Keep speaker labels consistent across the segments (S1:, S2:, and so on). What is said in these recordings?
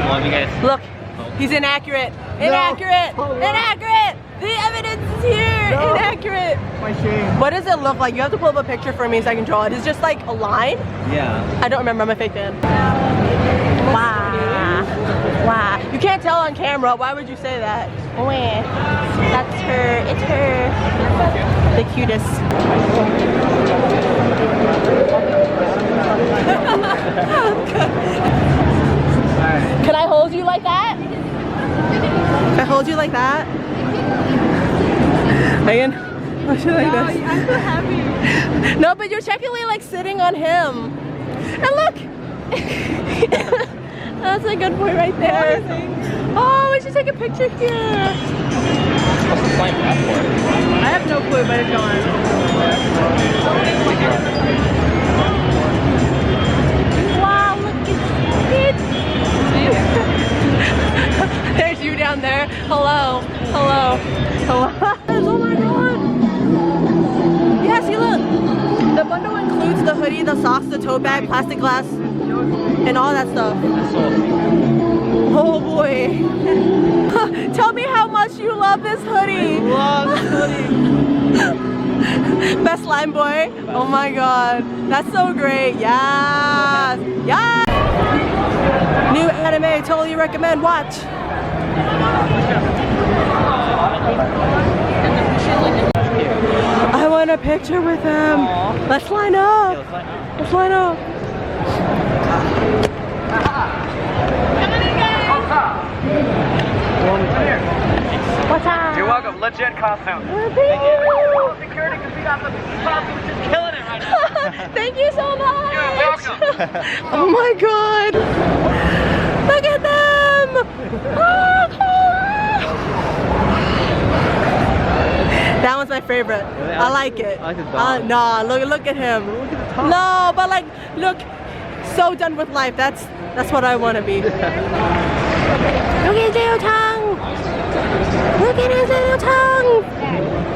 S1: Love you guys.
S2: Look, he's inaccurate. Inaccurate.
S1: No.
S2: Inaccurate. The evidence is here.
S1: No.
S2: Inaccurate.
S1: My shame.
S2: What does it look like? You have to pull up a picture for me so I can draw it. It's just like a line.
S1: Yeah.
S2: I don't remember. I'm a fake fan. Wow. Wow. You can't tell on camera. Why would you say that? Wah. That's her. It's her. The cutest. Can I hold you like that? Can I hold you like that? Megan, push it like this.
S3: I'm so happy.
S2: No, but you're technically like sitting on him. And look! That's a good point right there. Oh, we should take a picture here.
S1: What's the slime passport?
S3: I have no clue, but it's going.
S2: Wow, look at it. There's you down there. Hello. Hello. Hello. Oh my god. Yeah, see look. The bundle includes the hoodie, the socks, the tote bag, plastic glass, and all that stuff. Oh boy. Tell me how much you love this hoodie.
S1: I love this hoodie.
S2: Best slime boy. Oh my god. That's so great. Yes. Yes. New anime, totally recommend. Watch. I want a picture with him.
S1: Aww.
S2: Let's line up. Let's line up. What's up?
S1: You're welcome. Legit costume.
S2: Thank you.
S1: Security, because we got the costume just killing it right now.
S2: Thank you so much.
S1: You're welcome.
S2: Oh my god. Look at them. Oh, that one's my favorite.
S1: Really?
S2: I like it.
S1: I like his dog.
S2: Nah, look at him.
S1: Look at the top.
S2: No, but like, look, so done with life. That's what I want to be. Look at his tongue. Look at his little tongue.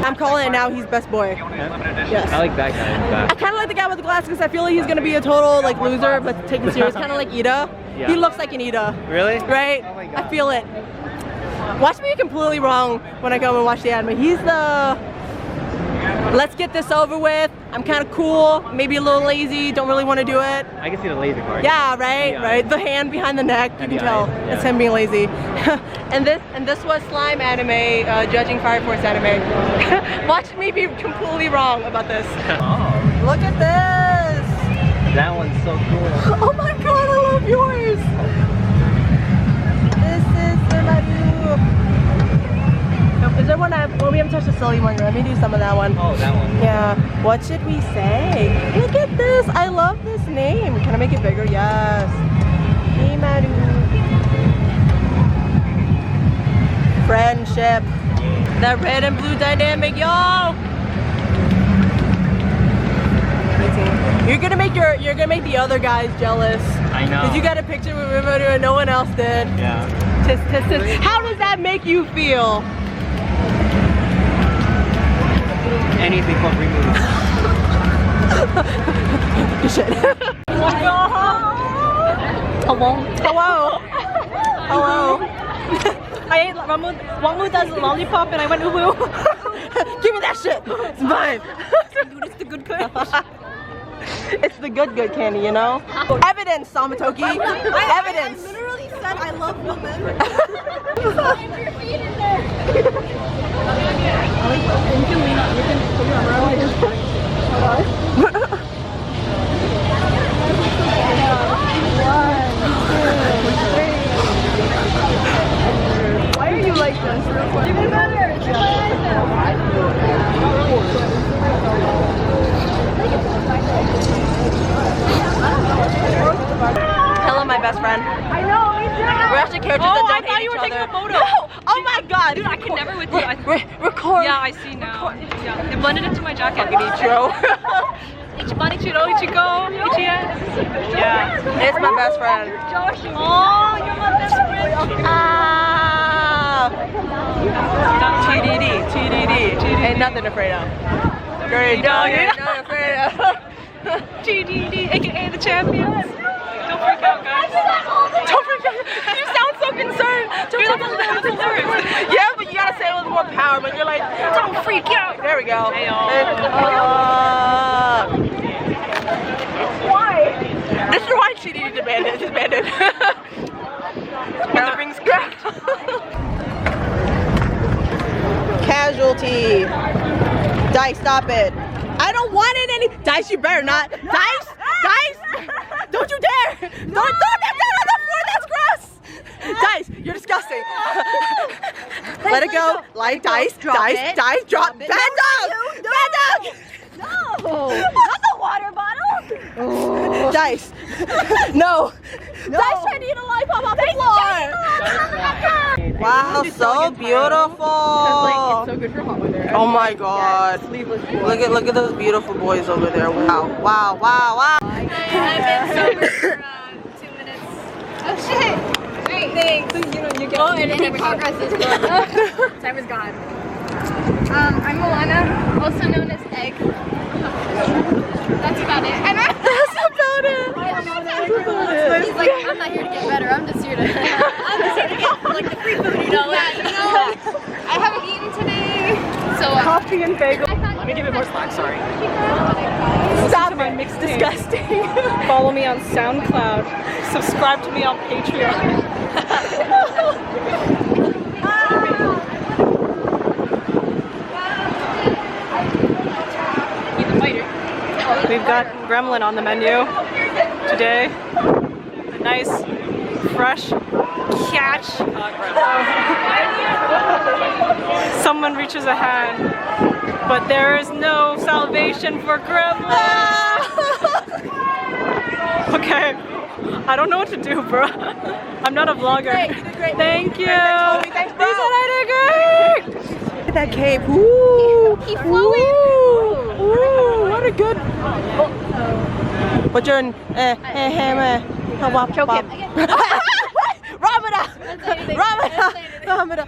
S2: I'm calling it now. He's best boy.
S1: Yeah?
S2: Yes.
S1: I like that guy in the
S2: I
S1: back.
S2: kind of like the guy with the glasses because I feel like he's gonna be a total like loser, but taken serious, kind of like Ida.
S1: Yeah.
S2: He looks like an Ida.
S1: Really?
S2: Right?
S1: Oh my God.
S2: I feel it. Watch me be completely wrong when I go and watch the anime. He's the let's get this over with. I'm kind of cool, maybe a little lazy, don't really want to do it.
S1: I can see the lazy part.
S2: Yeah, right,
S1: Yeah.
S2: right. The hand behind the neck, you
S1: And
S2: can
S1: the
S2: tell
S1: eyes, yeah.
S2: it's him being lazy. and this was slime anime, judging Fire Force anime. Watch me be completely wrong about this.
S1: Oh,
S2: Look at this.
S1: that one's so cool.
S2: Oh my god, I love yours. This is Rimuru. Is there one well, we haven't touched the silly one. Let me do some of that one.
S1: Oh, that one.
S2: Yeah. What should we say? Look at this. I love this name. Can I make it bigger? Yes. Rimuru. Friendship. That red and blue dynamic, y'all. You're gonna make the other guys jealous.
S1: I know.
S2: Cause you got a picture with Rimuru and no one else did.
S1: Yeah.
S2: Tisk, tisk, tisk. How does that make you feel?
S1: Anything but Rimuru.
S2: You should. Hello. Hello. Hello.
S3: I ate Ramuta's lollipop and I went uwu.
S2: Give me that shit. It's mine.
S3: Dude, it's the good kind.
S2: It's the good candy, you know? Evidence, Samatoki. Evidence.
S3: I literally said I love women.
S2: Why are you like this?
S3: Even better.
S2: Hello, my best friend.
S3: I know, me too.
S2: We're actually characters that
S3: Oh, I
S2: don't
S3: thought
S2: hate
S3: you were
S2: each
S3: taking
S2: other.
S3: a photo.
S2: No! Oh my god!
S3: Dude, I can never with you.
S2: Record.
S3: Yeah, I see now. Yeah, they blended into my jacket.
S2: Ichiro.
S3: Ichiban, Ichiro, Ichigo, Ichia. Yeah.
S2: It's my best friend.
S3: Oh, you're my best friend.
S2: Ah! TDD, TDD. Ain't nothing afraid of. Great dog, ain't nothing afraid of.
S3: TDD, aka the champions. Don't freak out, guys.
S2: Don't forget. You sound Yeah, but you gotta say it with more power. But you're like, don't freak out. There we go. Why? This is why TDD disbanded. When the rings cracked. Casualty. Dice, stop it. I don't want it any. Dice, you better not. Dice, Dice. Don't you dare. Don't throw that down on the floor. That's gross. Dice, you're disgusting. Let it go. Like Dice, Dice, Dice, drop. Bad dog. Bad dog.
S3: No! Not the water bottle!
S2: Oh. Dice. No. Dice trying to eat a lollipop off the floor. Wow, so beautiful.
S3: It's so good for hot weather.
S2: Oh my god.
S3: Sleeveless
S2: Look at those beautiful boys over there. Wow, wow, wow, wow.
S4: I've been sober for 2 minutes. Oh shit! Great, thanks.
S3: You get
S4: And in progress is gone. Time is gone. I'm Milana, also known as Egg. That's about it. And
S2: That's about it.
S4: he's like, I'm not here to get better. I'm just here to. I'm just here to get like the free food, you know. Yeah, you know. I haven't eaten today, so.
S3: coffee and bagel.
S1: Let me give it more slack, sorry.
S3: Stop it. Mixed disgusting. Follow me on SoundCloud. Subscribe to me on Patreon. We've got gremlin on the menu today. A nice, fresh catch. Someone reaches a hand, but there is no salvation for gremlin. Okay, I don't know what to do, bro. I'm not a vlogger.
S2: Great.
S3: Thank you.
S2: Thanks, bro.
S3: He said I did great.
S2: Look at that cape. Ooh.
S4: He flew in.
S2: Ooh, what a good. What's your choke him. Ramuda.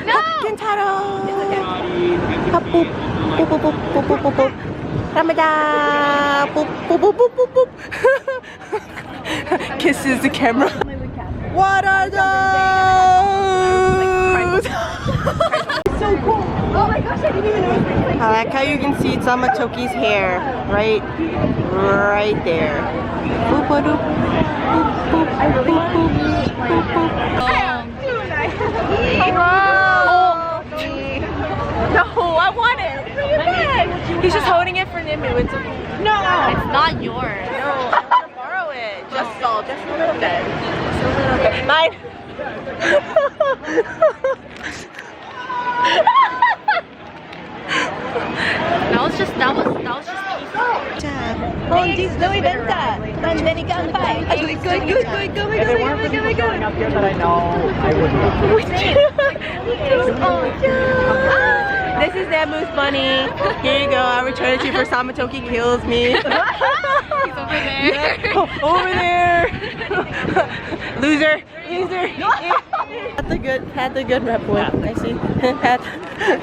S2: No. Kintaro. Boop boop boop boop boop boop boop. Ramuda. Boop boop boop boop boop boop. Kisses the camera. What are those? So cool.
S4: Oh my gosh, I didn't even know it was like
S2: I like how you can see Samatoki's hair right there. Boop boop boop boop boop boop boop.
S3: No, I want it. He's just holding it for Nimu. It's okay. No.
S4: it's not yours.
S2: No, I want to borrow it. Just a little bit. Mine.
S4: That was just peaceful.
S3: Louis Venta. And then he got five. Good.
S1: If it weren't for people showing up here that I know, I wouldn't.
S2: This is Nemu's bunny. Here you go. I return it to you for Samatoki kills me.
S4: He's over there.
S2: Over there. Loser. Had the good rat boy. I see.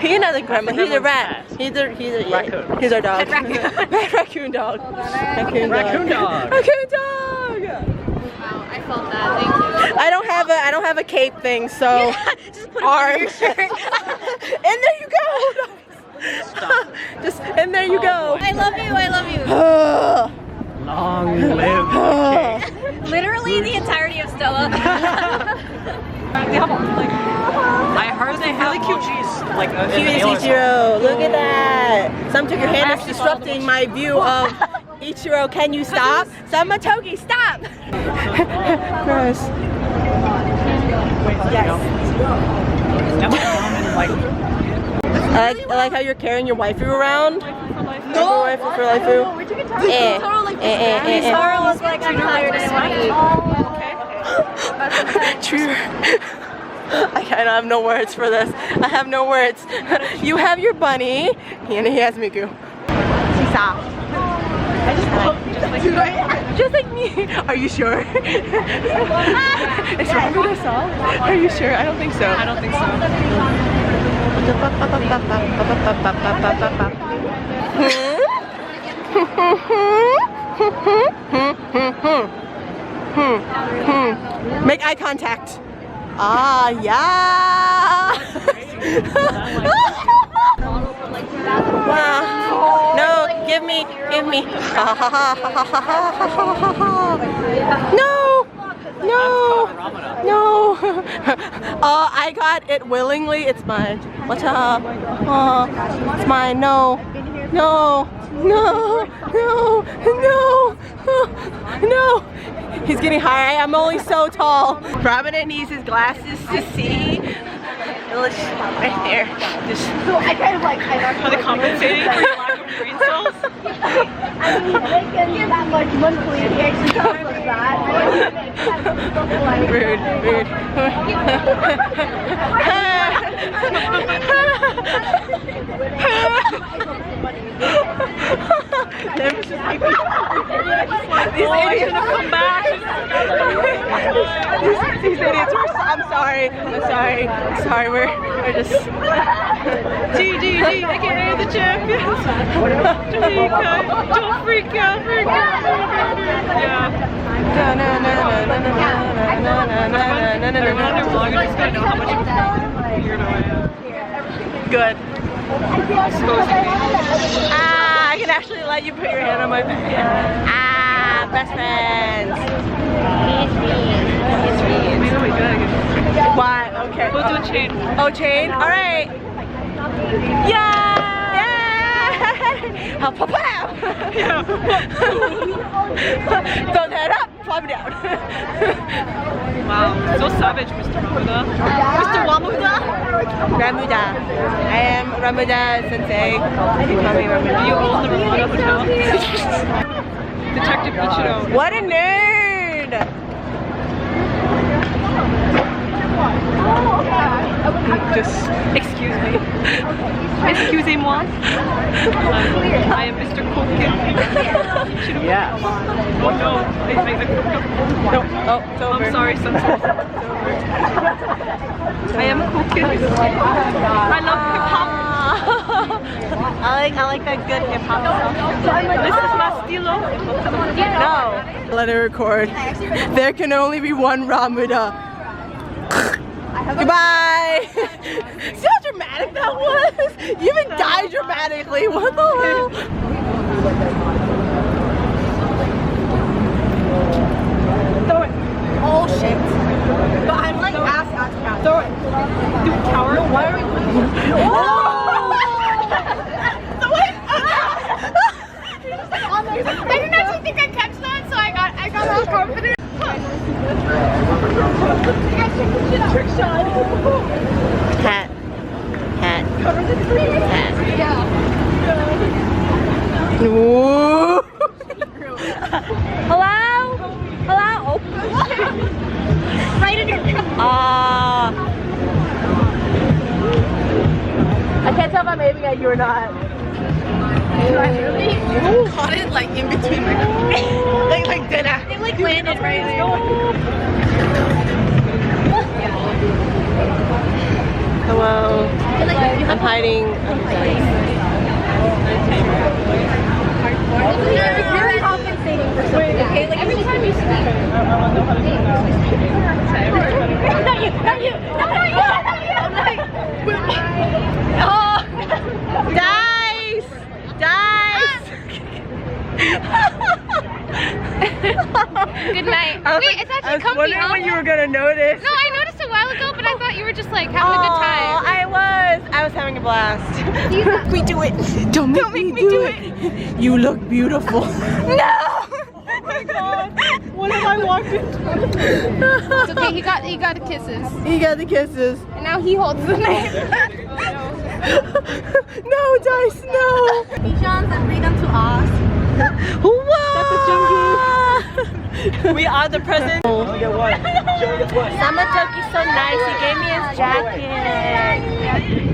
S2: He's not a gremlin. He's a rat. He's
S1: Raccoon.
S2: He's our dog. Raccoon dog. Raccoon dog. Raccoon dog.
S4: Wow, I felt that. Thank you.
S2: I don't have a cape thing, so
S4: Just put it on your shirt.
S2: and there you go. Just and there you go.
S4: I love you.
S1: Long live the king.
S4: Literally the entirety of Stella.
S1: I heard they have emojis like in the
S2: Cute
S1: Halo
S2: Ichiro, look at that. Some took your hand that's disrupting my view of Ichiro. Can you stop? Samatoki, stop. Gross. Yes. I like how you're carrying your waifu around. No. Waifu for waifu.
S4: Sarah was like, I'm tired and
S2: True. I don't have no words for this. I have no words. You have your bunny, and he has Miku. She's soft. Just like me. Are you sure? Is Ramuda soft? Are you sure? I don't think so.
S3: I don't think so.
S2: Make eye contact. Ah, yeah. Wow. No, give me. No. Oh, I got it willingly. It's mine. What's up? Oh, it's mine. No. He's getting high. I'm only so tall. Ramuda needs his glasses to see. Right there. Just so I kind of like.
S3: Are they compensating for your lack of brain cells?
S5: I mean, they can get that much monthly exercise like that.
S2: Rude.
S3: These idiots gonna come back.
S2: These idiots are. I'm sorry. We're just.
S3: TDD, aka the champions. Jamaica, don't freak out. Yeah.
S2: Good. Ah, I can actually let you put your hand on my back. Ah, best friends. Why? Okay.
S3: We'll do a chain.
S2: Oh, chain? Alright. Yeah! Pow, pow, pow. Don't head up, plumb down.
S3: Wow, so savage, Mr. Ramuda. Mr.
S2: Ramuda. I am Ramuda Sensei. You call me Ramuda.
S3: Do you own the Ramuda Hotel? Detective Ichiro.
S2: What a nerd!
S3: Just excuse me. Excusez-moi. I am Mr. Cool Kid.
S2: Yeah.
S3: Oh no.
S2: No. Oh, it's over.
S3: I'm sorry, son. I am a cool kid. I love hip hop.
S2: I like that good hip hop stuff.
S3: This is my stilo.
S2: No. Let it record. There can only be one Ramuda. Goodbye! See how dramatic that was? You even died dramatically. What the hell? Throw it. Oh shit. But I'm like ass. Throw it.
S3: Dude, coward.
S2: Why are we oh!
S4: I didn't actually think I'd catch that, so I got all confident.
S2: Trick shot. Hat. Ooh. Hello? Oh.
S4: Right in your
S2: I can't tell if I'm aiming at you or not.
S4: caught it like in between my
S2: like dinner.
S4: It like landed right there.
S2: Hello. I'm hiding.
S4: It's very compensating for something. Okay, like every time you speak. Not you. Oh.
S2: Dice.
S4: Good night. Wait, it's actually comfy,
S2: I was wondering
S4: huh?
S2: what you were gonna notice.
S4: No, I noticed a while ago, but I thought you were just like having a good time.
S2: I was having a blast. We do it. Don't make me do it. You look beautiful. No.
S3: Oh my god. What have I walked into?
S4: It's okay, he got the kisses.
S2: He got the kisses.
S4: And now he holds the knife.
S2: No, Dice, no.
S5: Bichons and bring them to us.
S2: Whoa.
S3: We are the present.
S2: Samatoki's so nice. He gave me his jacket.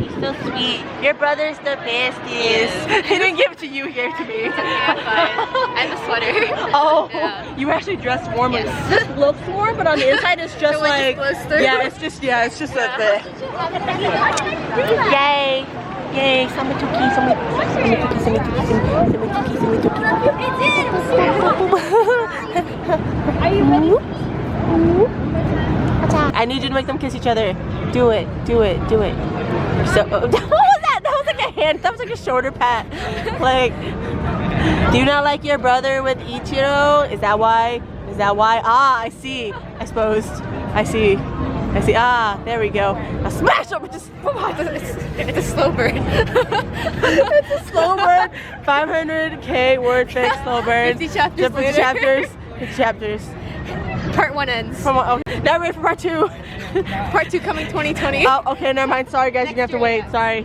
S2: He's so sweet. Your brother's the bestest. He didn't give it to you, he gave it to me.
S4: I have a sweater.
S2: Oh,
S4: Yeah.
S2: you actually dressed warmly. This looks warm, but on the inside it's just
S4: It
S2: like,
S4: just glows through.
S2: yeah, it's just like the. Yay. Yay, samituki,
S5: Are you ready?
S2: I need you to make them kiss each other. Do it. So, what was that? That was like a hand, that was like a shoulder pat. Like, do you not like your brother with Ichiro? Is that why? Ah, I see. I suppose. I see. Ah, there we go. Now smash up! Just
S4: It's a slow burn.
S2: it's a slow burn. 500k word fix slow burn.
S4: 50 chapters
S2: Just 50
S4: later.
S2: chapters.
S4: Part 1 ends.
S2: Okay. Now we're ready for part 2.
S4: Part 2 coming 2020.
S2: Oh, okay, never mind. Sorry guys, you have to wait. Sorry.